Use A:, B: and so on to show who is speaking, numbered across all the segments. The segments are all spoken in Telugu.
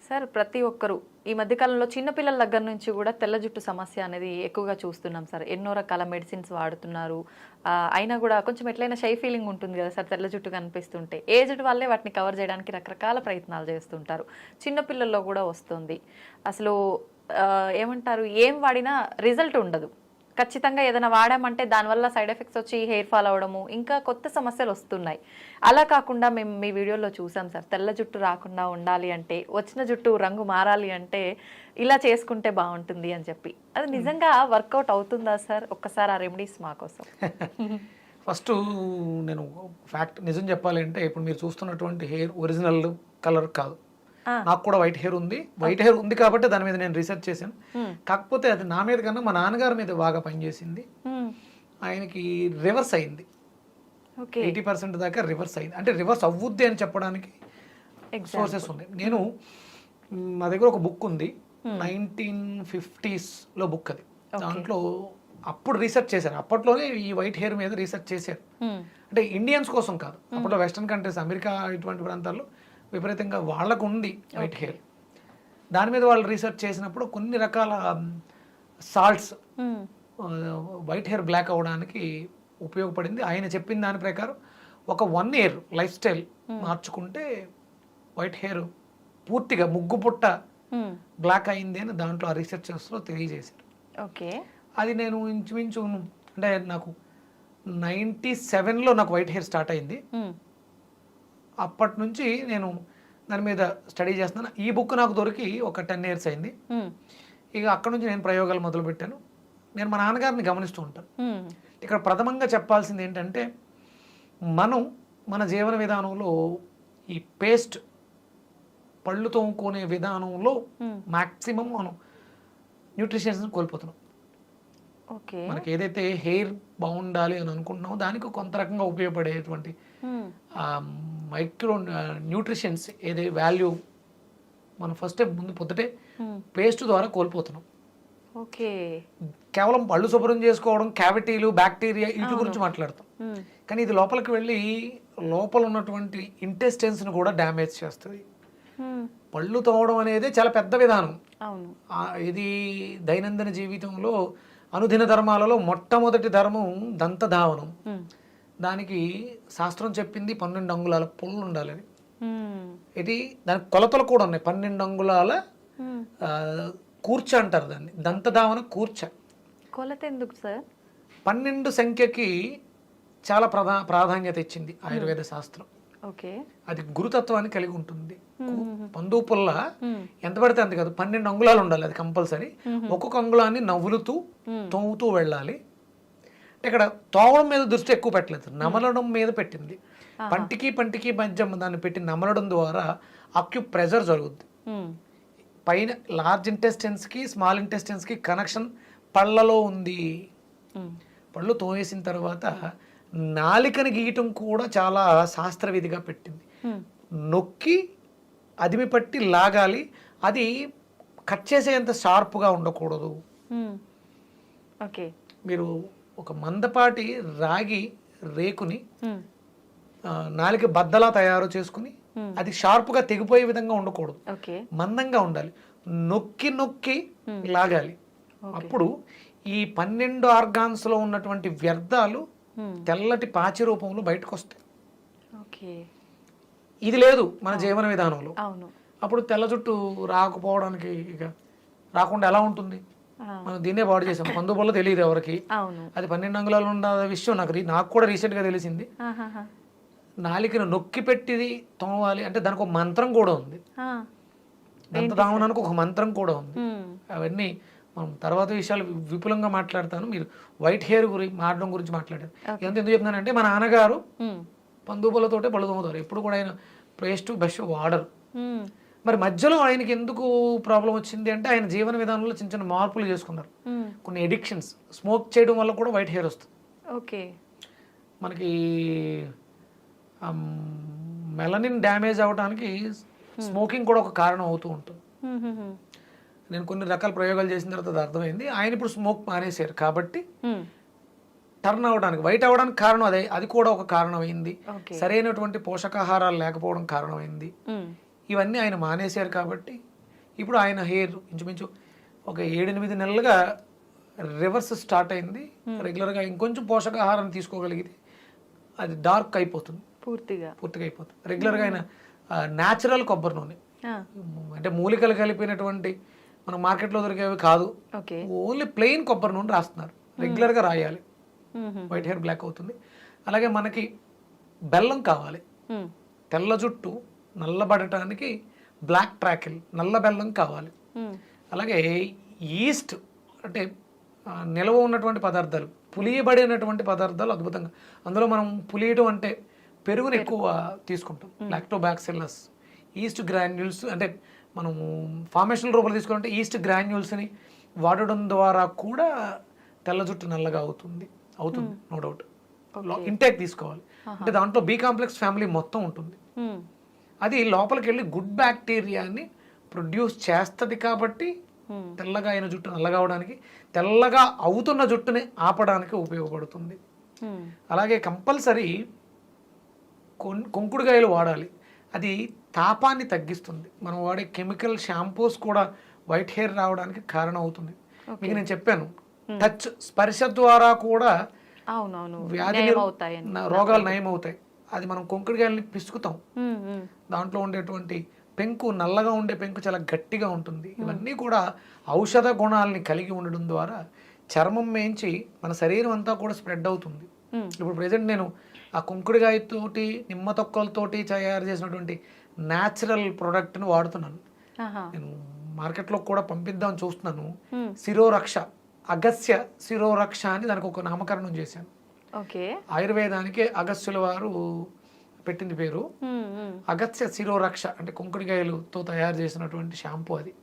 A: సార్ ప్రతి ఒక్కరు ఈ మధ్యకాలంలో చిన్నపిల్లల దగ్గర నుంచి కూడా తెల్ల జుట్టు సమస్య అనేది ఎక్కువగా చూస్తున్నాం సార్. ఎన్నో రకాల మెడిసిన్స్ వాడుతున్నారు. అయినా కూడా కొంచెం ఎట్లయినా షై ఫీలింగ్ ఉంటుంది కదా సార్ తెల్ల జుట్టు కనిపిస్తుంటే. ఏజ్డ్ వాళ్ళే వాటిని కవర్ చేయడానికి రకరకాల ప్రయత్నాలు చేస్తుంటారు. చిన్నపిల్లల్లో కూడా వస్తుంది. అసలు ఏమంటారు, ఏం వాడినా రిజల్ట్ ఉండదు. ఖచ్చితంగా ఏదైనా వాడామంటే దానివల్ల సైడ్ ఎఫెక్ట్స్ వచ్చి హెయిర్ ఫాల్ అవడము, ఇంకా కొత్త సమస్యలు వస్తున్నాయి. అలా కాకుండా మేము మీ వీడియోలో చూసాం సార్, తెల్ల జుట్టు రాకుండా ఉండాలి అంటే, వచ్చిన జుట్టు రంగు మారాలి అంటే ఇలా చేసుకుంటే బాగుంటుంది అని చెప్పి. అది నిజంగా వర్కౌట్ అవుతుందా సార్? ఒక్కసారి ఆ రెమెడీస్ మా కోసం.
B: ఫస్ట్ నేను ఫ్యాక్ట్ నిజం చెప్పాలి అంటే, ఇప్పుడు మీరు చూస్తున్నటువంటి హెయిర్ ఒరిజినల్ కలర్ కాదు. నాకు కూడా వైట్ హెయిర్ ఉంది. వైట్ హెయిర్ ఉంది కాబట్టి దాని మీద నేను రీసెర్చ్ చేశాను. కాకపోతే అది నా మీద కన్నా మా నాన్నగారి మీద బాగా పనిచేసింది. ఆయనకి రివర్స్ అయింది. 80% దాకా రివర్స్ అయింది. అంటే రివర్స్ అవ్వుద్ది అని చెప్పడానికి సోర్సెస్ ఉన్నాయి. నేను నా దగ్గర ఒక బుక్ ఉంది, 1950s బుక్. అది దాంట్లో అప్పుడు రీసెర్చ్ చేశారు. అప్పట్లోనే ఈ వైట్ హెయిర్ మీద రీసెర్చ్ చేశారు. అంటే ఇండియన్స్ కోసం కాదు, అప్పట్లో వెస్టర్న్ కంట్రీస్, అమెరికా ఇటువంటి ప్రాంతాల్లో విపరీతంగా వాళ్ళకు ఉంది వైట్ హెయిర్. దాని మీద వాళ్ళు రీసెర్చ్ చేసినప్పుడు కొన్ని రకాల సాల్ట్స్ వైట్ హెయిర్ బ్లాక్ అవ్వడానికి ఉపయోగపడింది. ఆయన చెప్పిన దాని ప్రకారం ఒక 1 year లైఫ్ స్టైల్ మార్చుకుంటే వైట్ హెయిర్ పూర్తిగా ముగ్గు పుట్ట బ్లాక్ అయింది అని దాంట్లో ఆ రీసెర్చర్స్లో తెలియజేశారు.
A: ఓకే,
B: అది నేను ఇంచుమించు అంటే నాకు 97లో నాకు వైట్ హెయిర్ స్టార్ట్ అయింది. అప్పటి నుంచి నేను దాని మీద స్టడీ చేస్తున్నాను. ఈ బుక్ నాకు దొరికి ఒక 10 years అయింది. ఇక అక్కడ నుంచి నేను ప్రయోగాలు మొదలుపెట్టాను. నేను మా నాన్నగారిని గమనిస్తూ ఉంటాను. ఇక్కడ ప్రథమంగా చెప్పాల్సింది ఏంటంటే, మన జీవన విధానంలో ఈ పేస్ట్ పళ్ళు తోముకునే విధానంలో మ్యాక్సిమం మనం న్యూట్రిషన్స్ కోల్పోతున్నాం. మనకి ఏదైతే హెయిర్ బాగుండాలి అని అనుకుంటున్నామో దానికి కొంత రకంగా ఉపయోగపడేటువంటి మైక్రో న్యూట్రిషన్స్ ఏదే వాల్యూ మనం ఫస్ట్ ముందు పొద్దుటే పేస్ట్ ద్వారా కోల్పోతున్నాం.
A: ఓకే,
B: కేవలం పళ్ళు శుభ్రం చేసుకోవడం, క్యావిటీలు, బ్యాక్టీరియా వీటి గురించి మాట్లాడతాం. కానీ ఇది లోపలికి వెళ్ళి లోపల ఉన్నటువంటి ఇంటెస్టైన్స్ని కూడా డ్యామేజ్ చేస్తుంది. పళ్ళు తోమడం అనేది చాలా పెద్ద విధానం. ఇది దైనందిన జీవితంలో అనుదిన ధర్మాలలో మొట్టమొదటి ధర్మం దంతధావనం. దానికి శాస్త్రం చెప్పింది 12 అంగుళాల పుల్లు ఉండాలని. ఇది దానికి కొలతలు కూడా ఉన్నాయి. 12 అంగుళాల కూర్చ అంటారు దాన్ని, దంతధావన కూర్చ.
A: కొలత ఎందుకు సార్?
B: 12 సంఖ్యకి చాలా ప్రాధాన్యత ఇచ్చింది ఆయుర్వేద శాస్త్రం. అది గురుతత్వాన్ని కలిగి ఉంటుంది. పందు పుల్ల ఎంత పడితే అంత కాదు, 12 అంగుళాలు ఉండాలి. అది కంపల్సరీ. ఒక్కొక్క అంగుళాన్ని నవ్వులుతూ తోముతూ వెళ్ళాలి. ఇక్కడ తోవడం మీద దృష్టి ఎక్కువ పెట్టలేదు, నమలడం మీద పెట్టింది. పంటికి మధ్య దాన్ని పెట్టి నమలడం ద్వారా అక్యుప్రెషర్ జరుగుద్ది. పైన లార్జ్ ఇంటెస్టైన్స్కి స్మాల్ ఇంటెస్టైన్స్కి కనెక్షన్ పళ్ళలో ఉంది. పళ్ళు తోవేసిన తర్వాత నాలికని గీయటం కూడా చాలా శాస్త్రవిధిగా పెట్టింది. నొక్కి అదిమి పట్టి లాగాలి. అది కట్ చేసేంత షార్ప్గా ఉండకూడదు. మీరు ఒక మందపాటి రాగి రేకుని నాలిక బద్దలా తయారు చేసుకుని అది షార్ప్గా తెగిపోయే విధంగా ఉండకూడదు, మందంగా ఉండాలి. నొక్కి నొక్కి లాగాలి. అప్పుడు ఈ 12 ఆర్గాన్స్లో ఉన్నటువంటి వ్యర్థాలు తెల్లటి పాచి రూపంలో బయటకు వస్తాయి. ఇది లేదు మన జీవన విధానంలో. అప్పుడు తెల్ల జుట్టు రాకపోవడానికి ఇక రాకుండా ఎలా ఉంటుంది? మనం దీన్నే పాడు చేసాం. పందు వల్ల తెలియదు ఎవరికి. అది 12 అంగుళాలు ఉన్న విషయం నాకు కూడా రీసెంట్గా తెలిసింది. నాలికను నొక్కి పెట్టిది తోమాలి అంటే దానికి ఒక మంత్రం కూడా ఉంది. దంతధావనానికి ఒక మంత్రం కూడా ఉంది. అవన్నీ మనం తర్వాత విషయాలు విపులంగా మాట్లాడతాను. మీరు వైట్ హెయిర్ మారడం గురించి మాట్లాడారు. ఎందుకు చెప్తున్నానంటే, మా నాన్నగారు పందుపులతోటే పళ్ళు తోముతారు. ఎప్పుడు కూడా ఆయన పేస్ట్ బ్రష్ వాడరు. మరి మధ్యలో ఆయనకి ఎందుకు ప్రాబ్లం వచ్చింది అంటే, ఆయన జీవన విధానంలో చిన్న చిన్న మార్పులు చేసుకున్నారు. కొన్ని ఎడిక్షన్స్, స్మోక్ చేయడం వల్ల కూడా వైట్ హెయిర్ వస్తుంది. మనకి మెలనిన్ డ్యామేజ్ అవడానికి స్మోకింగ్ కూడా ఒక కారణం అవుతూ ఉంటుంది. నేను కొన్ని రకాల ప్రయోగాలు చేసిన తర్వాత అది అర్థమైంది. ఆయన ఇప్పుడు స్మోక్ మానేశారు కాబట్టి టర్న్ అవడానికి, వైట్ అవడానికి కారణం అదే, అది కూడా ఒక కారణమైంది.
A: ఓకే.
B: సరైనటువంటి పోషకాహారాలు లేకపోవడం కారణమైంది. ఇవన్నీ ఆయన మానేశారు కాబట్టి ఇప్పుడు ఆయన హెయిర్ ఇంచుమించు ఒక 7-8 నెలలుగా రివర్స్ స్టార్ట్ అయింది. రెగ్యులర్గా ఇంకొంచెం పోషకాహారాన్ని తీసుకోగలిగితే అది డార్క్ అయిపోతుంది, పూర్తిగా అయిపోతుంది. రెగ్యులర్గా ఆయన న్యాచురల్ కొబ్బరి నూనె, అంటే మూలికలు కలిపినటువంటి మన మార్కెట్లో దొరికేవి కాదు, ఓన్లీ ప్లెయిన్ కొబ్బరి నూనె రాస్తున్నారు. రెగ్యులర్గా రాయాలి, వైట్ హెయిర్ బ్లాక్ అవుతుంది. అలాగే మనకి బెల్లం కావాలి, తెల్ల జుట్టు నల్లబడటానికి బ్లాక్ ట్రాకిల్, నల్ల బెల్లం కావాలి. అలాగే ఈస్ట్ అంటే నిల్వ ఉన్నటువంటి పదార్థాలు, పులియబడినటువంటి పదార్థాలు అద్భుతంగా, అందులో మనం పులియటం అంటే పెరుగుని ఎక్కువ తీసుకుంటాం. లాక్టోబాక్సిల్లస్, ఈస్ట్ గ్రాన్యూల్స్, అంటే మనము ఫార్మేషన్ రూపంలో తీసుకుంటే ఈస్ట్ గ్రాన్యూల్స్ని వాడడం ద్వారా కూడా తెల్ల జుట్టు నల్లగా అవుతుంది, నో డౌట్. ఇంటేక్ తీసుకోవాలి, అంటే దాంట్లో బి కాంప్లెక్స్ ఫ్యామిలీ మొత్తం ఉంటుంది. అది లోపలికి వెళ్ళి గుడ్ బ్యాక్టీరియాని ప్రొడ్యూస్ చేస్తుంది కాబట్టి తెల్లగా అయిన జుట్టు నల్లగా అవడానికి, తెల్లగా అవుతున్న జుట్టుని ఆపడానికి ఉపయోగపడుతుంది. అలాగే కంపల్సరీ కుంకుడుకాయలు వాడాలి, అది తాపాన్ని తగ్గిస్తుంది. మనం వాడే కెమికల్ షాంపూస్ కూడా వైట్ హెయిర్ రావడానికి కారణం అవుతుంది. మీకు నేను చెప్పాను, టచ్, స్పర్శ ద్వారా కూడా వ్యాధి రోగాలు నయం అవుతాయి. అది మనం కుంకుడుకాయలని పిసుకుతాం, దాంట్లో ఉండేటువంటి పెంకు, నల్లగా ఉండే పెంకు చాలా గట్టిగా ఉంటుంది. ఇవన్నీ కూడా ఔషధ గుణాలని కలిగి ఉండడం ద్వారా చర్మం మేంచి మన శరీరం అంతా కూడా స్ప్రెడ్ అవుతుంది. ఇప్పుడు ప్రెసెంట్ నేను ఆ కుంకుడుకాయతోటి, నిమ్మ తొక్కలతోటి తయారు చేసినటువంటి న్యాచురల్ ప్రోడక్ట్ని వాడుతున్నాను. నేను మార్కెట్లో కూడా పంపిద్దామని చూస్తున్నాను. శిరోరక్ష, అగస్య శిరోరక్ష అని దానికి ఒక నామకరణం చేశాను. ఆయుర్వేదానికి అగస్యుల వారు పెట్టింది పేరు. అగస్య శిరోరక్ష అంటే కుంకుడుకాయలతో తయారు చేసినటువంటి షాంపూ. అది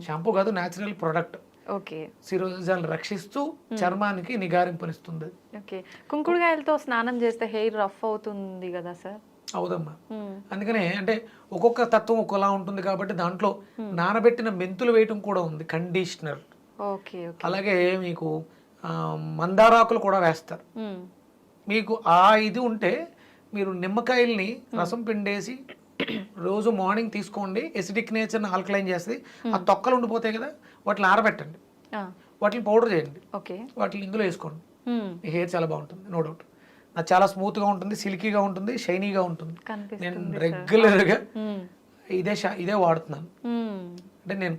B: షాంపూ కాదు, న్యాచురల్ ప్రొడక్ట్. శిరోజాలను రక్షిస్తూ చర్మానికి నిగారింపునిస్తుంది.
A: కుంకుడుకాయలతో స్నానం చేస్తే హెయిర్ రఫ్ అవుతుంది కదా సార్?
B: అవుదమ్మా, అందుకనే అంటే ఒక్కొక్క తత్వం ఒక్కోలా ఉంటుంది కాబట్టి దాంట్లో నానబెట్టిన మెంతులు వేయటం కూడా ఉంది, కండిషనర్. అలాగే మీకు మందారాకులు కూడా వేస్తారు. మీకు ఆ ఇది ఉంటే మీరు నిమ్మకాయల్ని రసం పిండేసి రోజు మార్నింగ్ తీసుకోండి, ఎసిడిక్ నేచర్ని ఆల్కలైన్ చేస్తుంది. ఆ తొక్కలు ఉండిపోతాయి కదా, వాటిని ఆరబెట్టండి, వాటిని పౌడర్ చేయండి, వాటిని ఇందులో వేసుకోండి. మీ హెయిర్ చాలా బాగుంటుంది, నో డౌట్. నాకు చాలా స్మూత్గా ఉంటుంది, సిల్కీగా ఉంటుంది, షైనీగా ఉంటుంది. నేను రెగ్యులర్గా ఇదే వాడుతున్నాను. అంటే నేను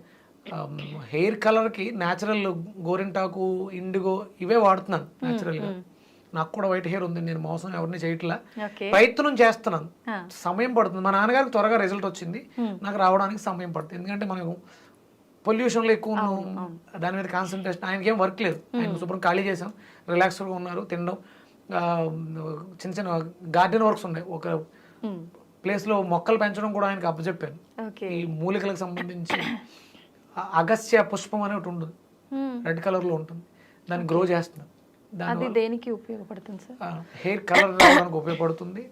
B: హెయిర్ కలర్కి న్యాచురల్ గోరింటాకు, ఇండిగో ఇవే వాడుతున్నాను న్యాచురల్గా. నాకు కూడా వైట్ హెయిర్ ఉంది, నేను మోసం ఎవరిని చేయట్లా, ప్రయత్నం చేస్తున్నాను. సమయం పడుతుంది. మా నాన్నగారికి త్వరగా రిజల్ట్ వచ్చింది, నాకు రావడానికి సమయం పడుతుంది. ఎందుకంటే మనకు పొల్యూషన్లో ఎక్కువ ఉన్నాం, దాని మీద కాన్సన్ట్రేషన్. ఆయనకి ఏం వర్క్ లేదు, ఆయన శుభ్రం ఖాళీ చేసాం, రిలాక్స్గా ఉన్నారు, తినడం, చిన్న చిన్న గార్డెన్ వర్క్స్ ఉన్నాయి. ఒక ప్లేస్లో మొక్కలు పెంచడం కూడా ఆయనకి అప్పచెప్పాను. ఈ మూలికలకు సంబంధించి అగస్య పుష్పం అని ఒకటి ఉంటుంది, రెడ్ కలర్లో ఉంటుంది, దాన్ని గ్రో చేస్తున్నాను.
A: అది దేనికి ఉపయోగపడుతుంది సార్?
B: హెయిర్ కలర్ రావడానికి ఉపయోగపడుతుంది.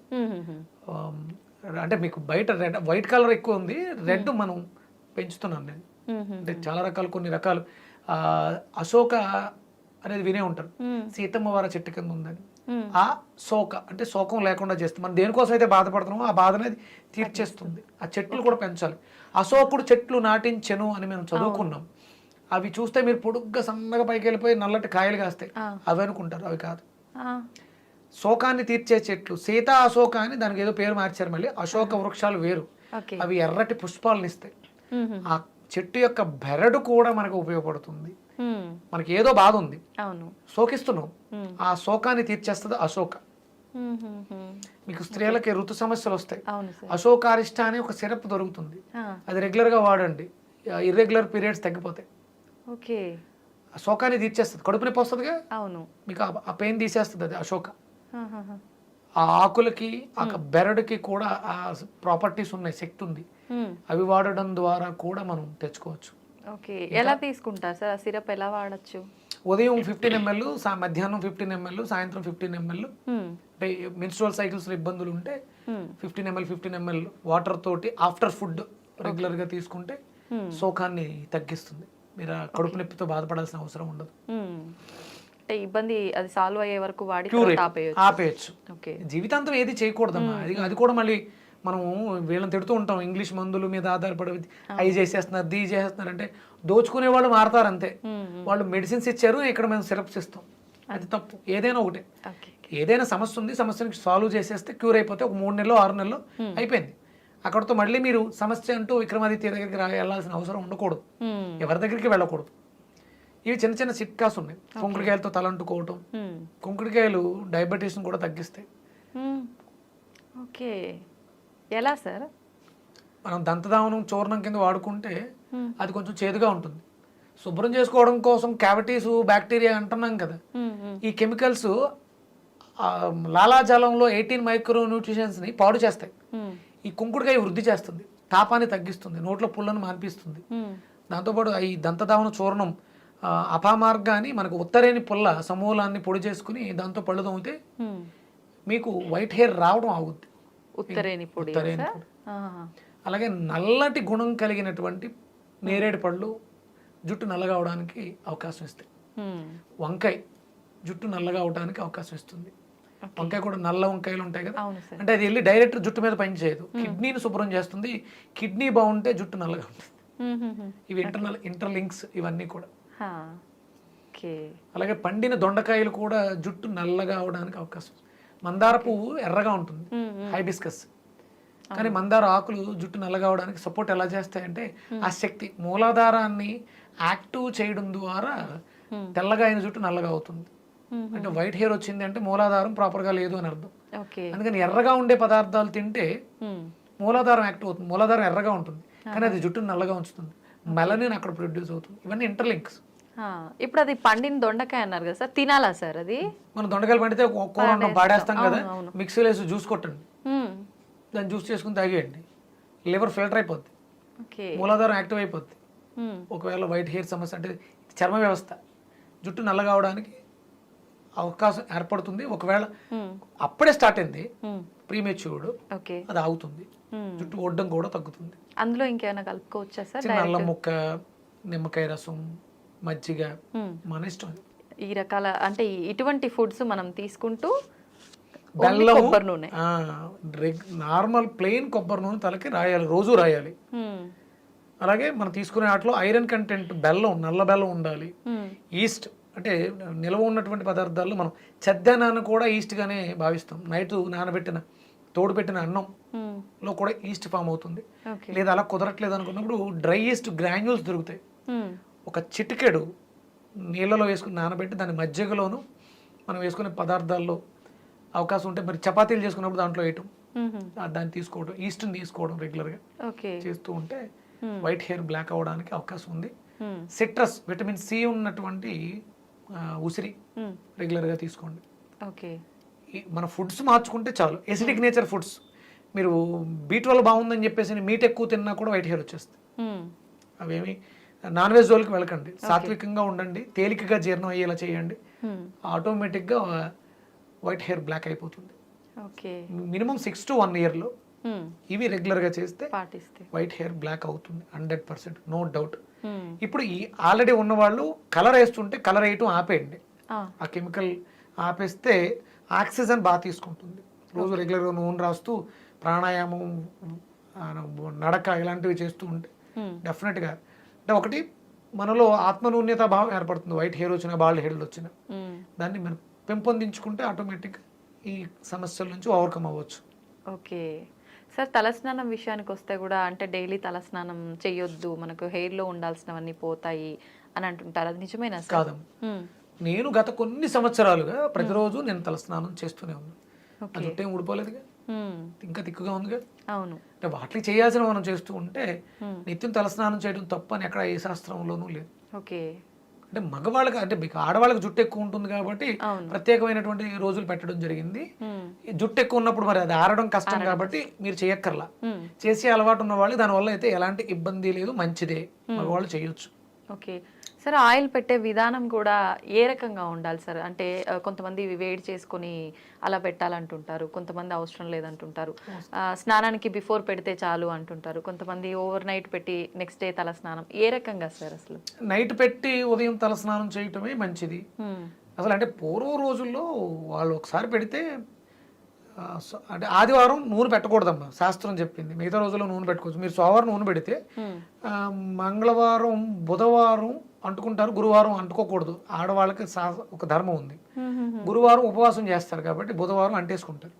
B: అంటే మీకు బయట రెడ్, వైట్ కలర్ ఎక్కువ ఉంది, రెడ్ మనం పెంచుతున్నాను నేను. అంటే చాలా రకాలు, కొన్ని రకాలు అశోక అనేది వినే ఉంటారు, సీతమ్మ వారి చెట్టు కింద ఉందని. ఆ శోక అంటే శోకం లేకుండా చేస్తుంది. మనం దేనికోసం అయితే బాధపడుతున్నామో ఆ బాధ అనేది తీర్చేస్తుంది. ఆ చెట్లు కూడా పెంచాలి. అశోకుడు చెట్లు నాటించెను అని మేము చదువుకున్నాం. అవి చూస్తే మీరు పొడుగ్గా సన్నగా పైకి వెళ్ళిపోయి నల్లటి కాయలు కాస్తాయి, అవి అనుకుంటారు, అవి కాదు. శోకాన్ని తీర్చే చెట్లు, సీతా అశోక అని దానికి ఏదో పేరు మార్చారు మళ్ళీ. అశోక వృక్షాలు వేరు, అవి ఎర్రటి పుష్పాలను ఇస్తాయి. ఆ చెట్టు యొక్క బెరడు కూడా మనకు ఉపయోగపడుతుంది. మనకి ఏదో బాధ ఉంది, శోకిస్తున్నాం, ఆ శోకాన్ని తీర్చేస్తుంది అశోక. మీకు స్త్రీలకి ఋతు సమస్యలు వస్తాయి, అశోకారిష్ట అని ఒక సిరప్ దొరుకుతుంది, అది రెగ్యులర్ గా వాడండి, ఇర్రెగ్యులర్ పీరియడ్స్ తగ్గిపోతాయి. శోకాన్ని తీర్చేస్తుంది, కడుపు నొప్పి వస్తుందిగా, మీకు ఆ పెయిన్ తీసేస్తుంది అది అశోక. ఆ ఆకులకి, ఆ బెరడుకి కూడా ఆ ప్రాపర్టీస్ ఉన్నాయి, శక్తి ఉంది. అవి వాడడం ద్వారా కూడా మనం తెచ్చుకోవచ్చు.
A: ఎలా తీసుకుంటారు సార్ సిరప్, ఎలా వాడచ్చు?
B: ఉదయం 15 ml, మధ్యాహ్నం 15 ml, సాయంత్రం 15 ml. అంటే మెన్స్ట్రువల్ సైకిల్స్ లో ఇబ్బందులు ఉంటే 15 ml వాటర్ తోటి ఆఫ్టర్ ఫుడ్ రెగ్యులర్ గా తీసుకుంటే శోకాన్ని తగ్గిస్తుంది. మీరు కడుపు నొప్పితో బాధపడాల్సిన అవసరం ఉండదు.
A: అంటే ఇబ్బంది అది సాల్వ్ అయ్యే వరకు వాడి
B: క్యూర్
A: తర్వాత ఆపేయొచ్చు.
B: ఆపేయచ్చు.
A: ఓకే.
B: జీవితాంతం ఏది చేయకూడదమ్మా. అది కూడా మళ్ళీ మనం వీళ్ళని తిడుతూ ఉంటాం, ఇంగ్లీష్ మందుల మీద ఆధారపడి అవి చేసేస్తున్నారు, దీ చేసేస్తున్నారు అంటే దోచుకునే వాళ్ళు మారతారు అంతే. వాళ్ళు మెడిసిన్స్ ఇచ్చారు, ఇక్కడ మేము సిరప్స్ ఇస్తాం, అది తప్పు. ఏదైనా ఒకటే,
A: ఓకే.
B: ఏదైనా సమస్య ఉంది, సమస్యని సాల్వ్ చేసేస్తే క్యూర్ అయిపోతే ఒక 3 నెలలో 6 నెలలో అయిపోయింది. అక్కడతో మళ్ళీ మీరు సమస్య అంటూ విక్రమాదిత్య దగ్గరికి వెళ్ళాల్సిన అవసరం ఉండకూడదు, ఎవరి దగ్గరికి వెళ్ళకూడదు. ఇవి చిన్న చిన్న చిట్కాస్ ఉన్నాయి. కుంకుడికాయలతో తలంటుకోవటం, కుంకుడికాయలు డయాబెటీస్ని కూడా తగ్గిస్తాయి.
A: ఓకే, ఎలా సార్?
B: మనం దంతధావనం చూర్ణం కింద వాడుకుంటే అది కొంచెం చేదుగా ఉంటుంది. శుభ్రం చేసుకోవడం కోసం క్యావిటీస్ బ్యాక్టీరియా అంటున్నాం కదా, ఈ కెమికల్స్ లాలాజలంలో 18 మైక్రో న్యూట్రిషన్స్ని పాడు చేస్తాయి. ఈ కుంకుడుకాయ వృద్ధి చేస్తుంది, తాపాన్ని తగ్గిస్తుంది, నోట్లో పుల్లను మాన్పిస్తుంది. దాంతోపాటు ఈ దంతధావన చూర్ణం అపామార్గాన్ని మనకు ఉత్తరేని పుల్ల సమూలాన్ని పొడి చేసుకుని దాంతో పళ్ళు తోమితే మీకు వైట్ హెయిర్ రావడం ఆగుద్ది.
A: ఉత్తరేని పొడి.
B: అలాగే నల్లటి గుణం కలిగినటువంటి నేరేడు పళ్ళు జుట్టు నల్లగా అవడానికి అవకాశం ఇస్తాయి. వంకాయ జుట్టు నల్లగా అవడానికి అవకాశం ఇస్తుంది. వంకాయ కూడా నల్ల వంకాయలు ఉంటాయి కదా, అంటే అది వెళ్ళి డైరెక్ట్ జుట్టు మీద పని చేయదు, కిడ్నీని శుభ్రం చేస్తుంది. కిడ్నీ బాగుంటే జుట్టు నల్లగా ఉంటుంది. ఇవి ఇంటర్లింక్స్ ఇవన్నీ కూడా. అలాగే పండిన దొండకాయలు కూడా జుట్టు నల్లగా అవడానికి అవకాశం. మందార పువ్వు ఎర్రగా ఉంటుంది, హైబిస్కస్, కానీ మందార ఆకులు జుట్టు నల్లగా అవడానికి సపోర్ట్ ఎలా చేస్తాయంటే ఆ శక్తి మూలాధారాన్ని యాక్టివ్ చేయడం ద్వారా తెల్లగా అయిన జుట్టు నల్లగా అవుతుంది. అంటే వైట్ హెయిర్ వచ్చింది అంటే మూలాధారం ప్రాపర్గా లేదు అని అర్థం. అందుకని ఎర్రగా ఉండే పదార్థాలు తింటే మూలాధారం యాక్టివ్ అవుతుంది. మూలాధారం ఎర్రగా ఉంటుంది కానీ అది జుట్టును నల్లగా ఉంచుతుంది, మెలనిన్ అక్కడ ప్రొడ్యూస్ అవుతుంది. ఇవన్నీ ఇంటర్లింక్స్.
A: ఇప్పుడు అది పండిన దొండకాయ అన్నారు కదా సార్, తినాలా సార్ అది?
B: మనం దొండకాయలు పండితే కూర పాడేస్తాం కదా, మిక్సీలో వేసి జ్యూస్ కొట్టండి, దాన్ని జ్యూస్ చేసుకుని తాగేయండి, లివర్ ఫిల్టర్ అయిపోద్ది, మూలాధారం యాక్టివ్ అయిపోద్ది. ఒకవేళ వైట్ హెయిర్ సమస్య అంటే చర్మ వ్యవస్థ జుట్టు నల్లగా అవడానికి అవకాశం ఏర్పడుతుంది. ఒకవేళ అప్పుడే స్టార్ట్ అయింది ప్రీమెచ్యూర్డ్, అది ఆగుతుంది, జుట్టు ఒడ్డం కూడా తగ్గుతుంది.
A: అందులో ఇంకేమైనా కలుపుకోవచ్చా సార్?
B: అల్లం ముక్క, నిమ్మకాయ రసం, మజ్జిగ, మన ఇష్టం.
A: ఈ రకాల అంటే ఇటువంటి ఫుడ్స్ మనం తీసుకుంటూ
B: బెల్లం,
A: కొబ్బరి నూనె,
B: నార్మల్ ప్లెయిన్ కొబ్బరి నూనె తలకి రాయాలి, రోజు రాయాలి. అలాగే మనం తీసుకునే వాటిలో ఐరన్ కంటెంట్, బెల్లం, నల్ల బెల్లం ఉండాలి. ఈస్ట్ అంటే నిల్వ ఉన్నటువంటి పదార్థాల్లో మనం చెద్దనాన్ని కూడా ఈస్ట్ గానే భావిస్తాం. నైట్ నానబెట్టిన తోడు పెట్టిన అన్నంలో కూడా ఈస్ట్ ఫామ్ అవుతుంది. లేదా అలా కుదరట్లేదు అనుకున్నప్పుడు డ్రై ఈస్ట్ గ్రాన్యూల్స్ దొరుకుతాయి. ఒక చిటికెడు నీళ్ళలో వేసుకుని నానబెట్టి దాని మజ్జిగలోను మనం వేసుకునే పదార్థాల్లో అవకాశం ఉంటే, మరి చపాతీలు చేసుకున్నప్పుడు దాంట్లో వేయటం, దాన్ని తీసుకోవడం, ఈస్ట్ని తీసుకోవడం రెగ్యులర్గా చేస్తూ ఉంటే వైట్ హెయిర్ బ్లాక్ అవడానికి అవకాశం ఉంది. సిట్రస్, విటమిన్ సి ఉన్నటువంటి ఉసిరి రెగ్యులర్గా తీసుకోండి. మన ఫుడ్స్ మార్చుకుంటే చాలు. ఎసిడిక్ నేచర్ ఫుడ్స్, మీరు B12 బాగుందని చెప్పేసి మీట్ ఎక్కువ తిన్నా కూడా వైట్ హెయిర్ వచ్చేస్తుంది. అవేమి నాన్ వెజ్ జోలికి వెళ్ళకండి, సాత్వికంగా ఉండండి, తేలికగా జీర్ణం అయ్యేలా చేయండి, ఆటోమేటిక్గా వైట్ హెయిర్ బ్లాక్ అయిపోతుంది. మినిమం 6 to 1 year ఇవి రెగ్యులర్గా చేస్తే వైట్ హెయిర్ బ్లాక్ అవుతుంది 100%, నో డౌట్. ఇప్పుడు ఈ ఆల్రెడీ ఉన్న వాళ్ళు కలర్ వేస్తుంటే కలర్ వేయటం ఆపేయండి. ఆ కెమికల్ ఆపేస్తే ఆక్సిజన్ బాగా తీసుకుంటుంది. రోజు రెగ్యులర్గా నూనె రాస్తూ ప్రాణాయామం, నడక ఇలాంటివి చేస్తూ ఉంటే డెఫినెట్గా అంటే ఒకటి మనలో ఆత్మనూన్యత భావం ఏర్పడుతుంది. వైట్ హెయిర్ వచ్చినా, బాల్డ్ హెయిర్ వచ్చినా దాన్ని మనం పెంపొందించుకుంటే ఆటోమేటిక్గా ఈ సమస్యల నుంచి ఓవర్కమ్ అవ్వచ్చు.
A: ఓకే సార్, తలస్నానం విషయానికి వస్తే కూడా అంటే డైలీ తలస్నానం చేయొద్దు, మనకు హెయిర్లో ఉండాల్సినవన్నీ పోతాయి అని అంటుంటారు, అది నిజమేనా సార్?
B: కాదు, నేను గత కొన్ని సంవత్సరాలుగా ప్రతిరోజు నేను తలస్నానం చేస్తూనే ఉన్నాను. జుట్టు ఏం ఊడిపోలేదుగా, ఇంకా తిక్కుగా ఉందిగా.
A: అవును,
B: అంటే వాటికి చేయాల్సిన మనం చేస్తూ ఉంటే నిత్యం తలస్నానం చేయడం తప్పు అని ఎక్కడ ఏ శాస్త్రంలోనూ లేదు.
A: ఓకే,
B: అంటే మగవాళ్ళకి అంటే మీకు ఆడవాళ్ళకి జుట్టు ఎక్కువ ఉంటుంది కాబట్టి ప్రత్యేకమైనటువంటి రోజులు పెట్టడం జరిగింది. జుట్టు ఎక్కువ ఉన్నప్పుడు మరి అది ఆరడం కష్టం కాబట్టి మీరు చేయక్కర్లా. చేసే అలవాటు ఉన్న వాళ్ళు దానివల్ల అయితే ఎలాంటి ఇబ్బంది లేదు, మంచిదే, మగవాళ్ళు చేయొచ్చు.
A: ఓకే సార్, ఆయిల్ పెట్టే విధానం కూడా ఏ రకంగా ఉండాలి సార్? అంటే కొంతమంది వేడి చేసుకొని అలా పెట్టాలంటుంటారు, కొంతమంది అవసరం లేదంటుంటారు, స్నానానికి బిఫోర్ పెడితే చాలు అంటుంటారు, కొంతమంది ఓవర్ నైట్ పెట్టి నెక్స్ట్ డే తల స్నానం. ఏ రకంగా సార్ అసలు?
B: నైట్ పెట్టి ఉదయం తల స్నానం చేయటమే మంచిది. అసలు అంటే పూర్వ రోజుల్లో వాళ్ళు ఒకసారి పెడితే అంటే ఆదివారం నూనె పెట్టకూడదమ్మా, శాస్త్రం చెప్పింది. మిగతా రోజుల్లో నూనె పెట్టుకోవచ్చు. మీరు సోమవారం నూనె పెడితే మంగళవారం బుధవారం అంటుకుంటారు, గురువారం అంటుకోకూడదు. ఆడవాళ్ళకి ఒక ధర్మం ఉంది. గురువారం ఉపవాసం చేస్తారు కాబట్టి బుధవారం అంటేసుకుంటారు.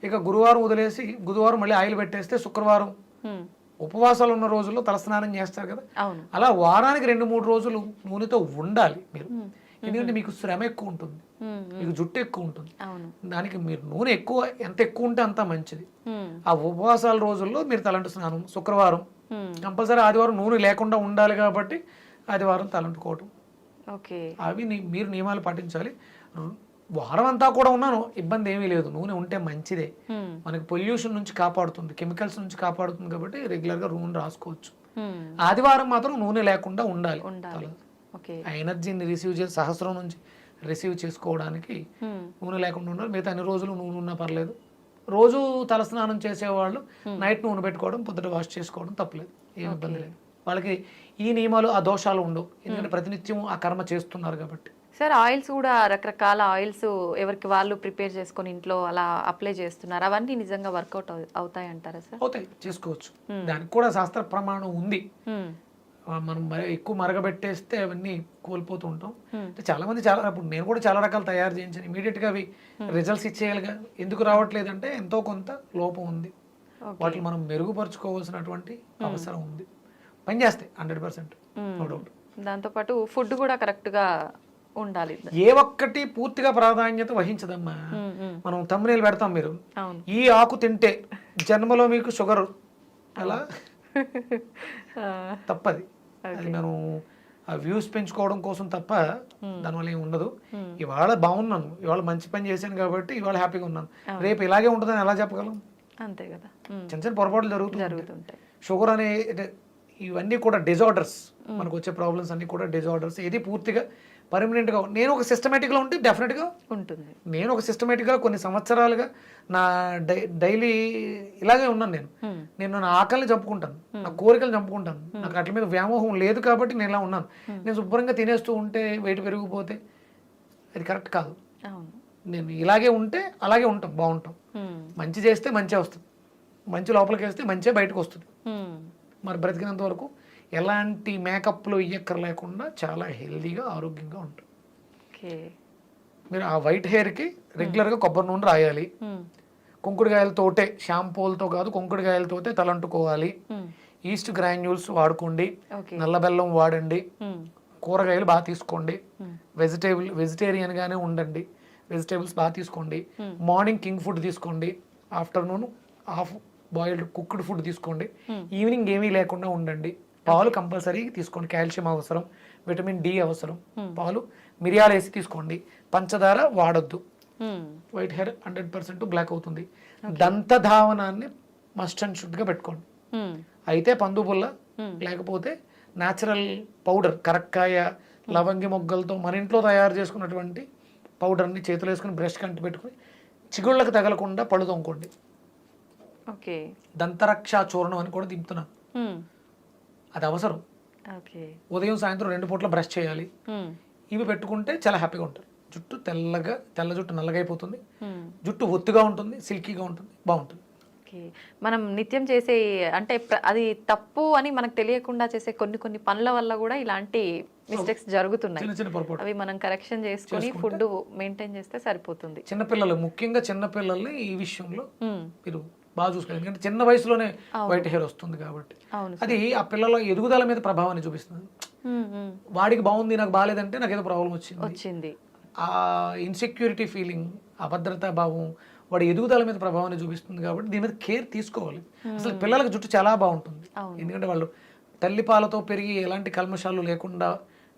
B: ఇక గురువారం వదిలేసి బుధవారం మళ్ళీ ఆయిల్ పెట్టేస్తే శుక్రవారం ఉపవాసాలు ఉన్న రోజుల్లో తలస్నానం చేస్తారు కదా. అలా వారానికి 2-3 రోజులు నూనెతో ఉండాలి మీరు. ఎందుకంటే మీకు శ్రమ ఎక్కువ ఉంటుంది, మీకు జుట్టు ఎక్కువ ఉంటుంది. దానికి మీరు నూనె ఎంత ఎక్కువ ఉంటే అంత మంచిది. ఆ ఉపవాసాల రోజుల్లో మీరు తలంటు స్నానం, శుక్రవారం కంపల్సరీ, ఆదివారం నూనె లేకుండా ఉండాలి కాబట్టి ఆదివారం తలంటుకోవటం, అవి మీరు నియమాలు పాటించాలి. వారం అంతా కూడా ఉన్నాను, ఇబ్బంది ఏమీ లేదు. నూనె ఉంటే మంచిదే, మనకి పొల్యూషన్ నుంచి కాపాడుతుంది, కెమికల్స్ నుంచి కాపాడుతుంది కాబట్టి రెగ్యులర్ గా నూనె రాసుకోవచ్చు. ఆదివారం మాత్రం నూనె లేకుండా ఉండాలి. ఆ ఎనర్జీని సహస్రం నుంచి రిసీవ్ చేసుకోవడానికి నూనె లేకుండా ఉండాలి. మిగతా అన్ని రోజులు నూనె ఉన్నా పర్లేదు. రోజు తలస్నానం చేసేవాళ్ళు నైట్ నూనె పెట్టుకోవడం, పొద్దుట వాష్ చేసుకోవడం తప్పలేదు, ఏమి ఇబ్బంది లేదు. వాళ్ళకి ఈ నియమాలు, ఆ దోషాలు ఉండవు, ఎందుకంటే ప్రతినిత్యం ఆ కర్మ చేస్తున్నారు కాబట్టి.
A: సార్ ఆయిల్స్ కూడా రకరకాల ఆయిల్స్ ఎవరికి వాళ్ళు ప్రిపేర్ చేసుకొని ఇంట్లో అలా అప్లై చేస్తున్నారు, అవన్నీ నిజంగా వర్కౌట్ అవుతాయి అంటారా సార్?
B: అవుతాయి, చేసుకోవచ్చు. దానికి కూడా శాస్త్ర ప్రమాణం ఉంది. మనం ఎక్కువ మరగబెట్టేస్తే అవన్నీ కోల్పోతూ ఉంటాం. చాలా మంది ఇప్పుడు నేను కూడా చాలా రకాలు తయారు చేయించాను, ఇమీడియట్ గా అవి రిజల్ట్స్ ఇచ్చేయాలిగా. ఎందుకు రావట్లేదంటే ఎంతో కొంత లోపం ఉంది, వాటిని మనం మెరుగుపరుచుకోవాల్సినటువంటి అవసరం ఉంది. పనిచేస్తాయి 100%, నో డౌట్.
A: దాంతోపాటు ఫుడ్ కూడా కరెక్ట్ గా ఉండాలి.
B: ఏ ఒక్కటి పూర్తిగా ప్రాధాన్యత వహించదమ్మా. మనం తమ్మునేలు పెడతాం, మీరు ఈ ఆకు తింటే జన్మలో మీకు షుగర్ అలా తప్పది. అది మనం ఆ వ్యూస్ పెంచుకోవడం కోసం తప్ప దానివల్ల ఏమి ఉండదు. ఇవాళ బాగున్నాను, ఇవాళ మంచి పని చేశాను కాబట్టి ఇవాళ హ్యాపీగా ఉన్నాను. రేపు ఇలాగే ఉంటుందని ఎలా చెప్పగలం?
A: అంతే కదా,
B: చిన్న చిన్న పొరపాట్లు జరుగుతుంటాయి. షుగర్ అనే ఇవన్నీ కూడా డిజార్డర్స్, మనకు వచ్చే ప్రాబ్లమ్స్ అన్ని కూడా డిజార్డర్స్. ఇది పూర్తిగా పర్మనెంట్ గా నేను ఒక సిస్టమేటిక్ గా ఉంటే డెఫినెట్ గా ఉంటుంది. నేను ఒక సిస్టమేటిక్ గా కొన్ని సంవత్సరాలుగా నా డైలీ ఇలాగే ఉన్నాను. నేను నా ఆకలిని చంపుకుంటాను, నా కోరికలు చంపుకుంటాను. నాకు అట్ల మీద వ్యామోహం లేదు కాబట్టి నేను ఇలా ఉన్నాను. నేను శుభ్రంగా తినేస్తూ ఉంటే వెయిట్ పెరిగిపోతే అది కరెక్ట్ కాదు. నేను ఇలాగే ఉంటే అలాగే ఉంటాం, బాగుంటాం. మంచి చేస్తే మంచి వస్తుంది, మంచి లోపలికి వేస్తే మంచి బయటకు వస్తుంది. మరి బ్రతికినంత వరకు ఎలాంటి మేకప్లు ఇయ్యక్కర లేకుండా చాలా హెల్దీగా ఆరోగ్యంగా ఉంటుంది. మీరు ఆ వైట్ హెయిర్కి రెగ్యులర్గా కొబ్బరి నూనె రాయాలి. కుంకుడుకాయలతోటే, షాంపూలతో కాదు, కుంకుడుకాయలతోటే తలంటుకోవాలి. ఈస్ట్ గ్రాన్యూల్స్ వాడుకోండి, నల్ల బెల్లం వాడండి, కూరగాయలు బాగా తీసుకోండి, వెజిటేరియన్ గానే ఉండండి, వెజిటేబుల్స్ బాగా తీసుకోండి. మార్నింగ్ కింగ్ ఫుడ్ తీసుకోండి, afternoon half boiled cooked food తీసుకోండి. ఈవినింగ్ ఏమీ లేకుండా ఉండండి. పాలు కంపల్సరీ తీసుకోండి, కాల్షియం అవసరం, విటమిన్ డి అవసరం. పాలు మిరియాలు వేసి తీసుకోండి, పంచదార వాడొద్దు. వైట్ హెయిర్ 100% బ్లాక్ అవుతుంది. దంతధావనాన్ని మస్ట్ అండ్ షుడ్ గా పెట్టుకోండి. అయితే పందుపుల్ల, లేకపోతే న్యాచురల్ పౌడర్, కరక్కాయ, లవంగి మొగ్గలతో మన ఇంట్లో తయారు చేసుకున్నటువంటి పౌడర్ని చేతులు వేసుకుని బ్రష్ కంటి పెట్టుకుని చిగుళ్ళకి తగలకుండా పళ్ళు తోముకోండి. దంతరక్ష చూర్ణం అని కూడా దింపుతున్నాను, అది అవసరం. ఉదయం సాయంత్రం 2 పూట్ల బ్రష్ చేయాలి. ఇవి పెట్టుకుంటే చాలా హ్యాపీగా ఉంటారు. జుట్టు తెల్ల జుట్టు నల్లగా అయిపోతుంది, జుట్టు ఒత్తుగా ఉంటుంది, సిల్కీగా ఉంటుంది, బాగుంటుంది.
A: మనం నిత్యం చేసే అంటే అది తప్పు అని మనకు తెలియకుండా చేసే కొన్ని పనుల వల్ల కూడా ఇలాంటి మిస్టేక్స్ జరుగుతున్నాయి. అవి మనం కరెక్షన్ చేసుకుని ఫుడ్ మెయింటైన్ చేస్తే సరిపోతుంది.
B: చిన్నపిల్లలు, ముఖ్యంగా చిన్నపిల్లల్ని ఈ విషయంలో మీరు బాగా చూసుకోవాలి. ఎందుకంటే చిన్న వయసులోనే వైట్ హెయిర్ వస్తుంది కాబట్టి అది ఆ పిల్లల ఎదుగుదల మీద ప్రభావాన్ని చూపిస్తుంది. వాడికి బాగుంది, నాకు బాగాలేదంటే నాకు ఏదో ప్రాబ్లం వచ్చింది. ఆ ఇన్సెక్యూరిటీ ఫీలింగ్, అభద్రతా భావం వాడి ఎదుగుదల మీద ప్రభావాన్ని చూపిస్తుంది. కాబట్టి దీని మీద కేర్ తీసుకోవాలి. అసలు పిల్లలకు జుట్టు చాలా బాగుంటుంది, ఎందుకంటే వాళ్ళు తల్లిపాలతో పెరిగి ఎలాంటి కల్మషాలు లేకుండా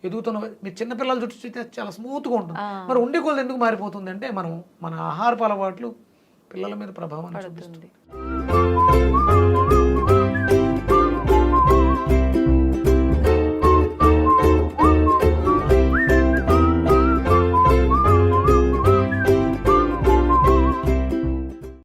B: ఎదుగుతున్న. మీరు చిన్నపిల్లల జుట్టు చూస్తే చాలా స్మూత్గా ఉంటుంది. మరి ఉండే కొలది ఎందుకు మారిపోతుంది అంటే మన ఆహారపు అలవాట్లు పిల్లల మీద ప్రభావాన్ని చూపిస్తుంది.